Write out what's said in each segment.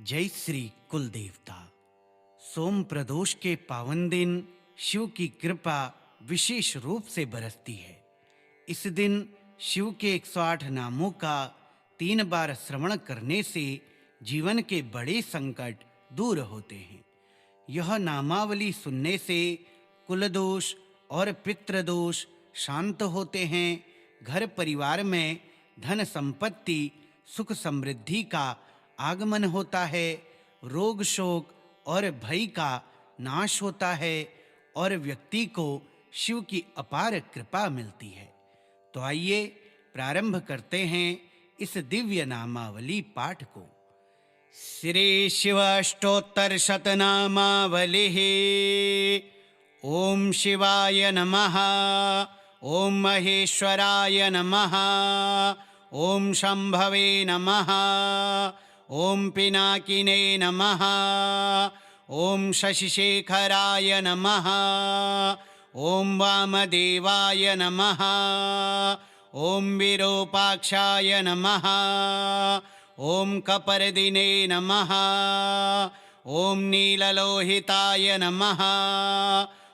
जय श्री कुल देवता। सोम प्रदोष के पावन दिन शिव की कृपा विशेष रूप से बरसती है। इस दिन शिव के 108 नामों का 3 बार श्रवण करने से जीवन के बड़े संकट दूर होते हैं। यह नामावली सुनने से कुल दोष और पितृदोष शांत होते हैं। घर परिवार में धन संपत्ति सुख समृद्धि का आगमन होता है। रोग शोक और भय का नाश होता है और व्यक्ति को शिव की अपार कृपा मिलती है। तो आइए प्रारंभ करते हैं इस दिव्य नामावली पाठ को। श्री शिव अष्टोत्तर शतनामावलिः। ओम शिवाय नमः। ओम महेश्वराय नमः। ओम शंभवे नमः। ओम पिनाकिने नमः। ओम शशिशेखराय नमः। ओम वामदेवाय नमः। ओम विरूपाक्षाय नमः। ओम कपर्दिने नमः। ओम नीललोहिताय नमः।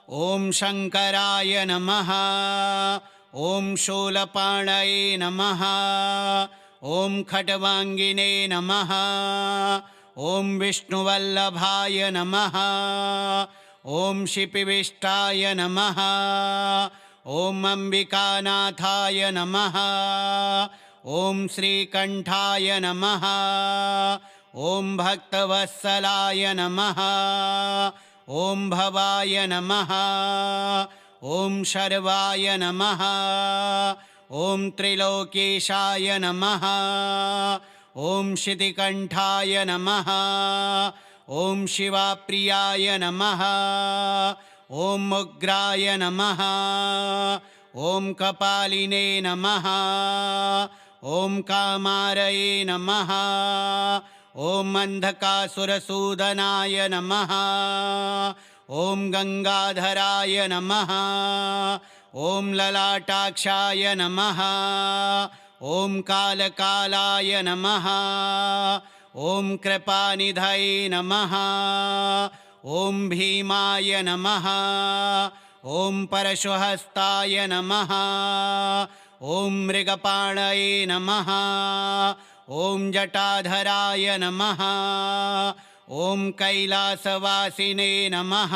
ओम शंकराय नमः। ओम शूलपाणये नमः। ओम खट्वांगिने नमः। ओम विष्णुवल्लभाय नमः। ओम शिपिविष्टाय नमः। ओम अंबिकानाथाय नमः। ओम श्रीकंठाय नमः। ओम भक्तवत्सलाय नमः। ओम भवाय नमः। ओम शर्वाय नमः। ओम त्रिलोकेशाय नमः। ओम शितिकंठाय नमः। ओम शिवाप्रियाय नमः। ओम उग्राय नमः। ओम कपालिने नमः। ओम कामारये नमः। ओम अंधकासुरसूदनाय नमः। ओम गंगाधराय नमः। ओम ललाटाक्षाय नमः। ओम कालकालाय नमः। ओम कृपानिधये नमः। ओम भीमाय नमः। ओम परशुहस्ताय नमः। ओम मृगपाणये नमः। ओम जटाधराय नमः। ओम कैलासवासिने नमः।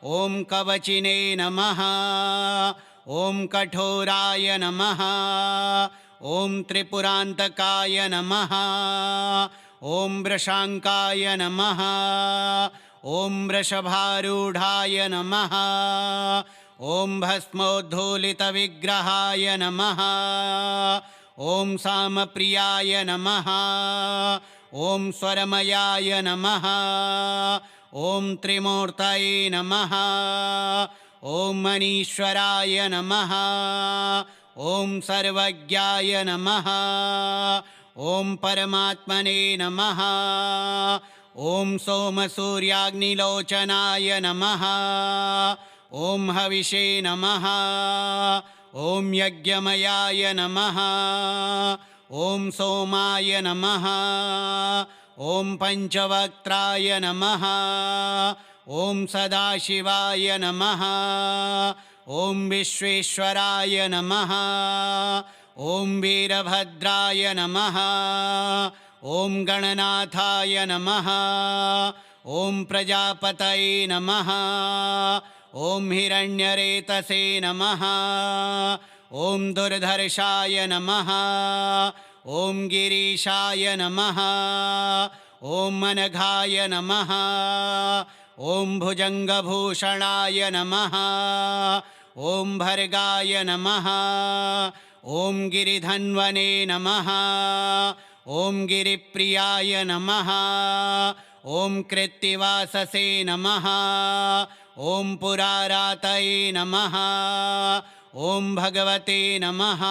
ओम कवचिने नमः। ओम कठोराय नमः। ओम त्रिपुरांतकाय नमः। ओम वृषांकाय नमः। ओम वृषभारूढ़ाय नमः। ओम भस्मोद्धूलितविग्रहाय नमः। ओम सामप्रियाय नमः। ओम स्वरमयाय नमः। ओम त्रिमूर्तये नमः। ओम मनीश्वराय नमः। ओम सर्वज्ञाय नमः। ओम परमात्मने नमः। ओम सोमसूर्याग्निलोचनाय नमः। ओम हविषे नमः। ओम यज्ञमयाय नमः। ओम सोमाय नमः। ओम पंचवक्त्राय नमः। ओम सदाशिवाय नमः। ओम विश्वेश्वराय नमः। ओम वीरभद्राय नमः। ओम गणनाथाय नमः। ओम प्रजापतये नमः। ओम हिरण्यरेतसे नमः। ओम दुर्धर्षाय नमः। ओम गिरीशाय नमः। ओम अनघाय नमः। ओम भुजंगभूषणाय नमः। ओम भर्गाय नमः। ओम गिरिधन्वने नमः। ओम गिरिप्रियाय नमः। ओम कृत्तिवाससे नमः। ओम पुरारातये नमः। ओम भगवते नमः।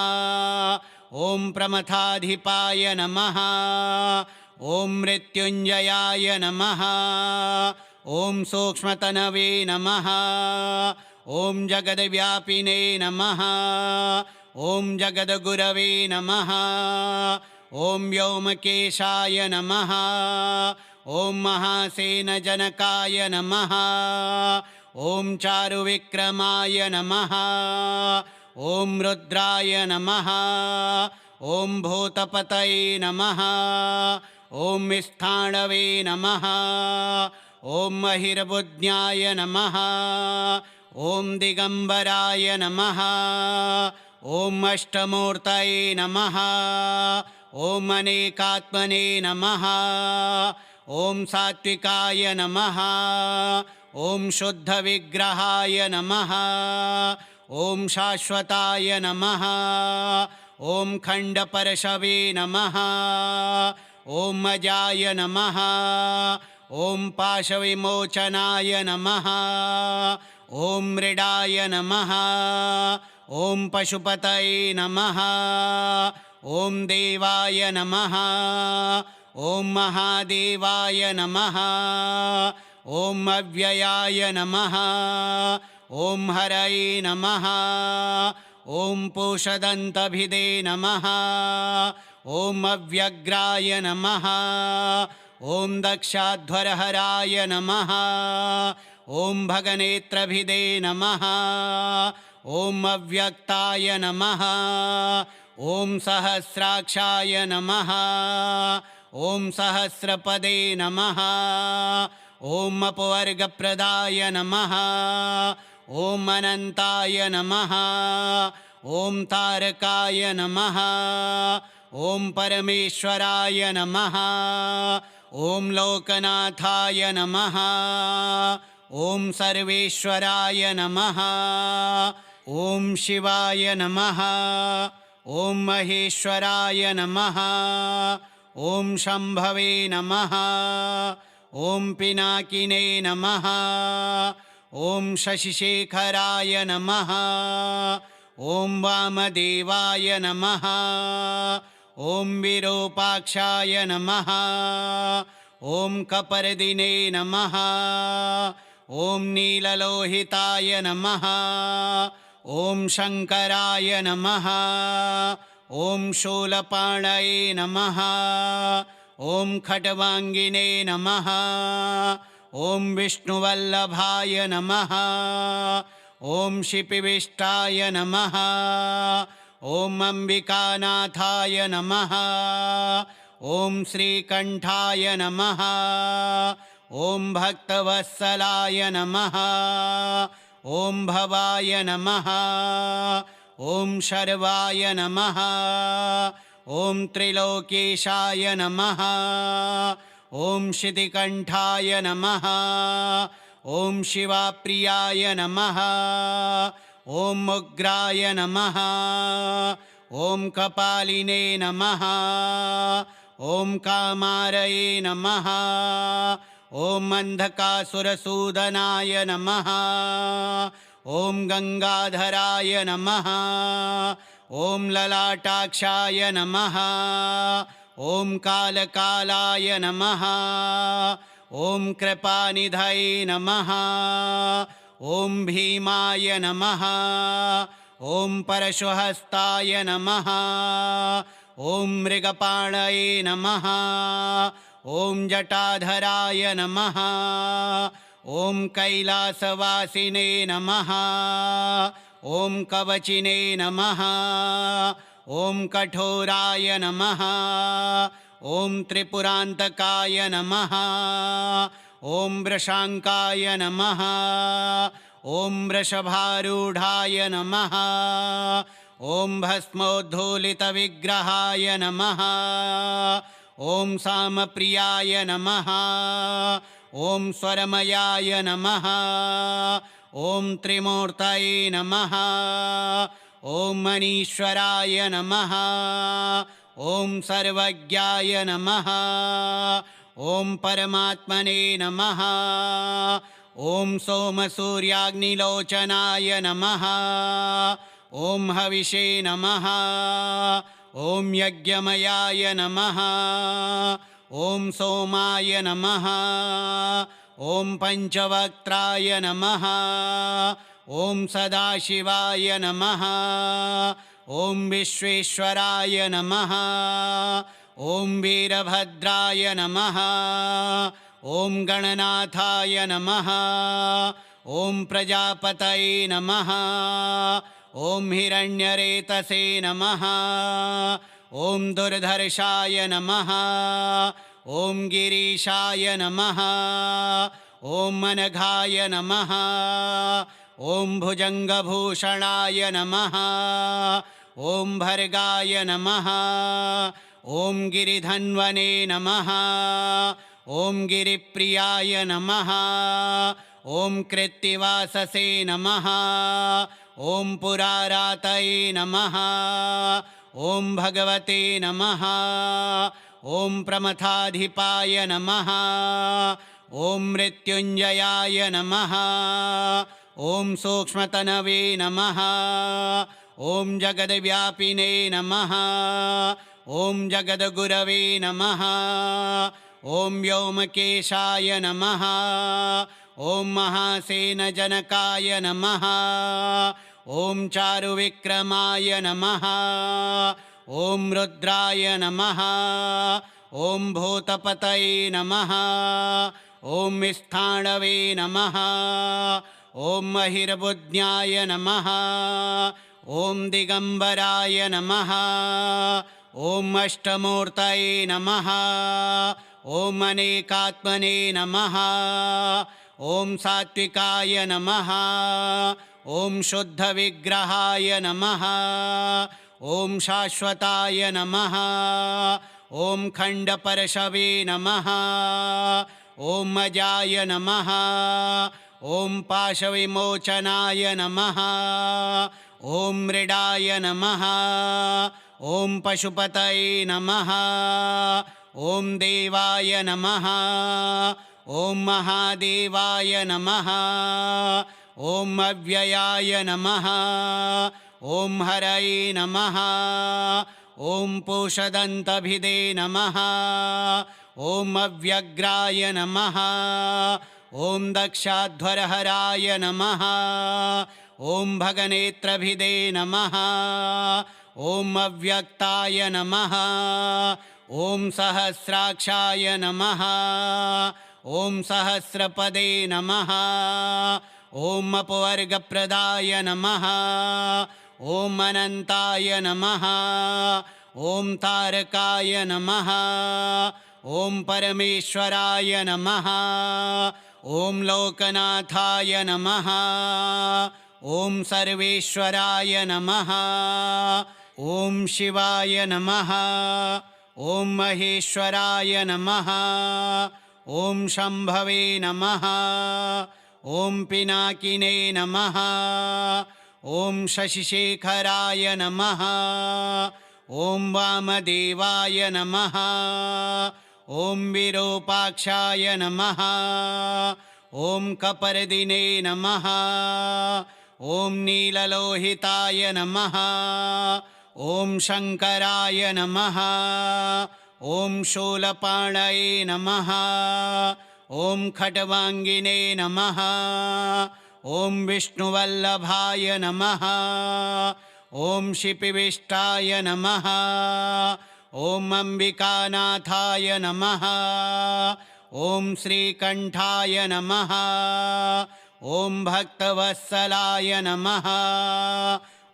ओम प्रमथाधिपाय नमः। ओम मृत्युंजयाय नमः। ओम सूक्ष्मतनवे नमः। ओम जगद्व्यापिने नमः। ओम जगद्गुरवे नमः। ॐ व्योमकेशाय नमः। ॐ महासेनजनकाय नमः। ॐ चारुविक्रमाय नमः। ॐ रुद्राय नमः। ॐ भूतपतये नमः। ॐ स्थाणवे नमः। ॐ महिर्बुद्ध्याय नमः। ॐ दिगम्बराय नमः। ॐ अष्टमूर्तये नमः। ॐ अनेकात्मने नमः। ॐ सात्विकाय नमः। ॐ शुद्धविग्रहाय नमः। ॐ शाश्वताय नमः। ॐ खण्डपरशवे नमः। ॐ अजाय नमः। ॐ पाशविमोचनाय नमः। ॐ मृडाय नमः। ॐ पशुपतये नमः। ॐ देवाय नमः। ॐ महादेवाय नमः। ॐ अव्ययाय नमः। ॐ हरये नमः। ॐ पूषदन्तभिदे नमः। ॐ अव्यग्राय नमः। ॐ दक्षाध्वरहराय नमः। ॐ भगनेत्रभिदे नमः। ॐ अव्यक्ताय नमः। ॐ सहस्राक्षाय नमः। ॐ सहस्रपदे नमः। ॐ अपवर्गप्रदाय नमः। ॐ अनन्ताय नमः। ॐ तारकाय नमः। ॐ परमेश्वराय नमः। ॐ लोकनाथाय नमः। ॐ सर्वेश्वराय नमः। ॐ शिवाय नमः। ॐ महेश्वराय नमः। ॐ शम्भवे नमः। ॐ पिनाकिने नमः। ॐ शशिशेखराय नमः। ॐ वामदेवाय नमः। ॐ विरूपाक्षाय नमः। ॐ कपर्दिने नमः। ॐ नीललोहिताय नमः। ॐ शङ्कराय नमः। ॐ शूलपाणये नमः। ॐ खट्वाङ्गिने नमः। ॐ विष्णुवल्लभाय नमः। ॐ शिपिविष्टाय नमः। ॐ अम्बिकानाथाय नमः। ॐ श्रीकण्ठाय नमः। ॐ भक्तवत्सलाय नमः। ॐ भवाय नमः। ॐ शर्वाय नमः। ॐ त्रिलोकेशाय नमः। ॐ शितिकण्ठाय नमः। ॐ शिवाप्रियाय नमः। ॐ उग्राय नमः। ॐ कपालिने नमः। ॐ कामारये नमः। ॐ अन्धकासुरसूदनाय नमः। ॐ गङ्गाधराय नमः। ॐ ललाटाक्षाय नमः। ॐ कालकालाय नमः। ॐ कृपानिधये नमः। ॐ भीमाय नमः। ॐ परशुहस्ताय नमः। ॐ मृगपाणये नमः। ॐ जटाधराय नमः। ॐ कैलासवासिने नमः। ॐ कवचिने नमः। ॐ कठोराय नमः। ॐ त्रिपुरान्तकाय नमः। ॐ वृषाङ्काय नमः। ॐ वृषभारूढाय नमः। ॐ भस्मोद्धूलितविग्रहाय नमः। ॐ सामप्रियाय नमः। ॐ स्वरमयाय नमः। ॐ त्रिमूर्तये नमः। ॐ मनीश्वराय नमः। ॐ सर्वज्ञाय नमः। ॐ परमात्मने नमः। ॐ सोमसूर्याग्निलोचनाय नमः। ॐ हविषे नमः। ॐ यज्ञमयाय नमः। ॐ सोमाय नमः। ॐ पञ्चवक्त्राय नमः। ॐ सदाशिवाय नमः। ॐ विश्वेश्वराय नमः। ॐ वीरभद्राय नमः। ॐ गणनाथाय नमः। ॐ प्रजापतये नमः। ॐ हिरण्यरेतसे नमः। ॐ दुर्धर्षाय नमः। ॐ गिरीशाय नमः। ॐ अनघाय नमः। ॐ भुजङ्गभूषणाय नमः। ॐ भर्गाय नमः। ॐ गिरिधन्वने नमः। ॐ गिरिप्रियाय नमः। ॐ कृत्तिवाससे नमः। ॐ पुरारातये नमः। ॐ भगवते नमः। ॐ प्रमथाधिपाय नमः। ॐ मृत्युञ्जयाय नमः। ॐ सूक्ष्मतनवे नमः। ॐ जगद्व्यापिने नमः। ॐ जगद्गुरवे नमः। ॐ व्योमकेशाय नमः। ॐ महासेनजनकाय नमः। ॐ चारुविक्रमाय नमः। ॐ रुद्राय नमः। ॐ भूतपतये नमः। ॐ स्थाणवे नमः। ॐ महिर्बुद्ध्याय नमः। ॐ दिगम्बराय नमः। ॐ अष्टमूर्तये नमः। ॐ अनेकात्मने नमः। ॐ सात्विकाय नमः। ॐ शुद्धविग्रहाय नमः। ॐ शाश्वताय नमः। ॐ खण्डपरशवे नमः। ॐ अजाय नमः। ॐ पाशविमोचनाय नमः। ॐ मृडाय नमः। ॐ पशुपतये नमः। ॐ देवाय नमः। ॐ महादेवाय नमः। ॐ अव्ययाय नमः। ॐ हरये नमः। ॐ पूषदन्तभिदे नमः। ॐ अव्यग्राय नमः। ॐ दक्षाध्वरहराय नमः। ॐ भगनेत्रभिदे नमः। ॐ अव्यक्ताय नमः। ॐ सहस्राक्षाय नमः। ॐ सहस्रपदे नमः। ॐ अपवर्गप्रदाय नमः। ॐ अनन्ताय नमः। ॐ तारकाय नमः। ॐ परमेश्वराय नमः। ॐ लोकनाथाय नमः। ॐ सर्वेश्वराय नमः। ॐ शिवाय नमः। ॐ महेश्वराय नमः। ॐ शम्भवे नमः। ॐ पिनाकिने नमः। ॐ शशिशेखराय नमः। ॐ वामदेवाय नमः। ॐ विरूपाक्षाय नमः। ॐ कपर्दिने नमः। ॐ नीललोहिताय नमः। ॐ शङ्कराय नमः। ॐ शूलपाणये नमः। ॐ खट्वाङ्गिने नमः। ॐ विष्णुवल्लभाय नमः। ॐ शिपिविष्टाय नमः। ॐ अम्बिकानाथाय नमः। ॐ श्रीकण्ठाय नमः। ॐ भक्तवत्सलाय नमः।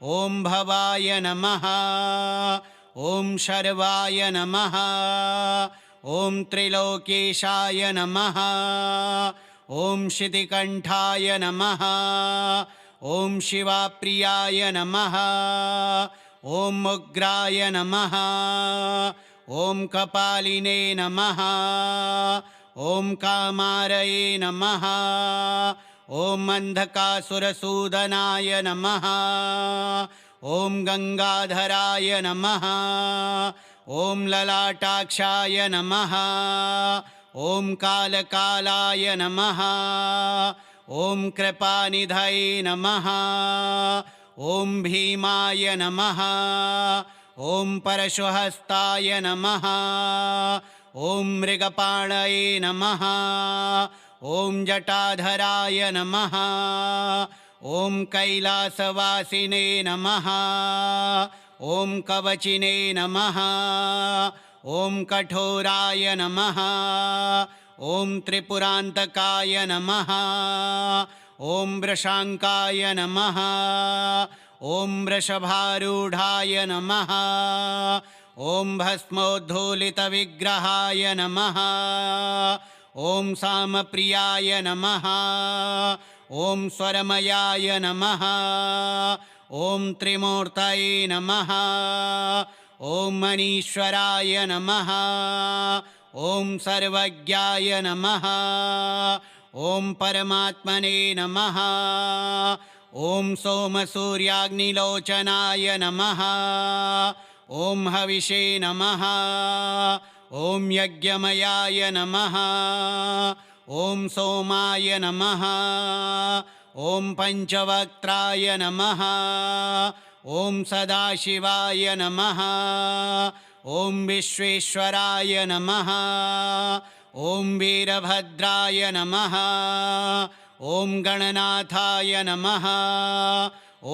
ॐ भवाय नमः। ॐ शर्वाय नमः। ॐ त्रिलोकेशाय नमः। ॐ शितिकण्ठाय नमः। ॐ शिवाप्रियाय नमः। ॐ उग्राय नमः। ॐ कपालिने नमः। ॐ कामारये नमः। ॐ अन्धकासुरसूदनाय नमः। ॐ गङ्गाधराय नमः। ॐ ललाटाक्षाय नमः। ॐ कालकालाय नमः। ॐ कृपानिधये नमः। ॐ भीमाय नमः। ॐ परशुहस्ताय नमः। ॐ मृगपाणये नमः। ॐ जटाधराय नमः। ॐ कैलासवासिने नमः। ॐ कवचिने नमः। ॐ कठोराय नमः। ॐ त्रिपुरान्तकाय नमः। ॐ वृषाङ्काय नमः। ॐ वृषभारूढाय नमः। ॐ भस्मोद्धूलितविग्रहाय नमः। ॐ सामप्रियाय नमः। ॐ स्वरमयाय नमः। ॐ त्रिमूर्तये नमः। ॐ मनीश्वराय नमः। ॐ सर्वज्ञाय नमः। ॐ परमात्मने नमः। ॐ सोमसूर्याग्निलोचनाय नमः। ॐ हविषे नमः। ॐ यज्ञमयाय नमः। ॐ सोमाय नमः। ॐ पञ्चवक्त्राय नमः। ॐ सदाशिवाय नमः। ॐ विश्वेश्वराय नमः। ॐ वीरभद्राय नमः। ॐ गणनाथाय नमः।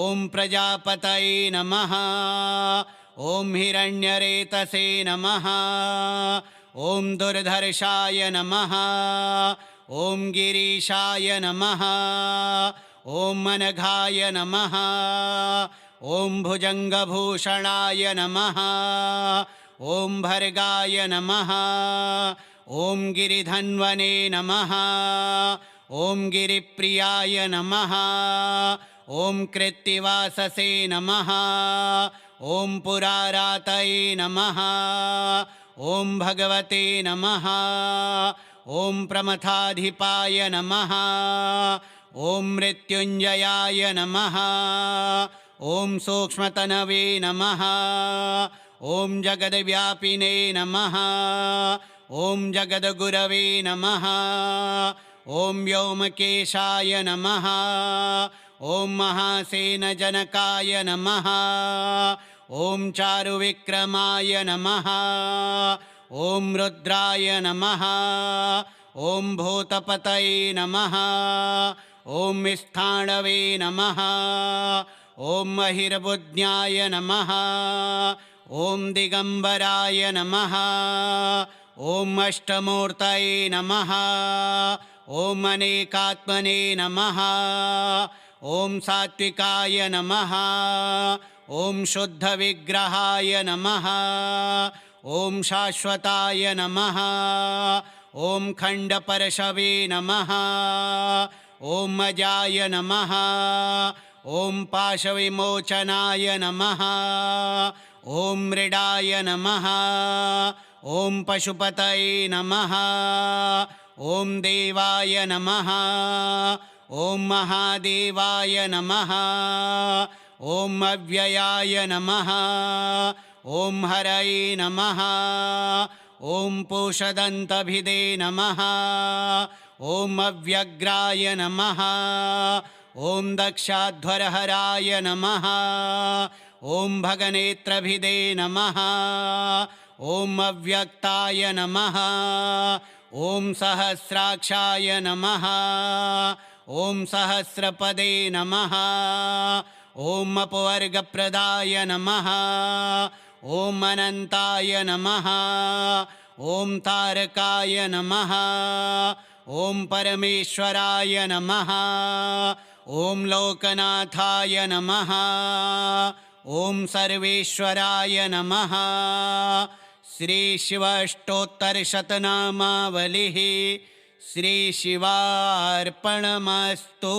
ॐ प्रजापतये नमः। ॐ हिरण्यरेतसे नमः। ॐ दुर्धर्षाय नमः। ॐ गिरीशाय नमः। ॐ अनघाय नमः। ॐ भुजङ्गभूषणाय नमः। ॐ भर्गाय नमः। ॐ गिरिधन्वने नमः। ॐ गिरिप्रियाय नमः। ॐ कृत्तिवाससे नमः। ॐ पुरारातये नमः। ॐ भगवते नमः। ॐ प्रमथाधिपाय नमः। ॐ मृत्युञ्जयाय नमः। ॐ सूक्ष्मतनवे नमः। ॐ जगद्व्यापिने नमः। ॐ जगद्गुरवे नमः। ॐ व्योमकेशाय नमः। ॐ महासेनजनकाय नमः। ॐ चारुविक्रमाय नमः। ॐ रुद्राय नमः। ॐ भूतपतये नमः। ॐ स्थाणवे नमः। ॐ महिर्बुद्ध्याय नमः। ॐ दिगम्बराय नमः। ॐ अष्टमूर्तये नमः। ॐ अनेकात्मने नमः। ॐ सात्विकाय नमः। ॐ शुद्धविग्रहाय नमः। ॐ शाश्वताय नमः। ॐ खण्डपरशवे नमः। ॐ अजाय नमः। ॐ पाशविमोचनाय नमः। ॐ मृडाय नमः। ॐ पशुपतये नमः। ॐ देवाय नमः। ॐ महादेवाय नमः। ॐ अव्ययाय नमः। ॐ हरये नमः। ॐ पूषदन्तभिदे नमः। ॐ अव्यग्राय नमः। ॐ दक्षाध्वरहराय नमः। ॐ भगनेत्रभिदे नमः। ॐ अव्यक्ताय नमः। ॐ सहस्राक्षाय नमः। ॐ सहस्रपदे नमः। ॐ अपवर्गप्रदाय नमः। ॐ अनन्ताय नमः। ॐ तारकाय नमः। ॐ परमेश्वराय नमः। ॐ लोकनाथाय नमः। ॐ सर्वेश्वराय नमः। श्रीशिवाष्टोत्तरशतनामावलिः श्रीशिवार्पणमस्तु।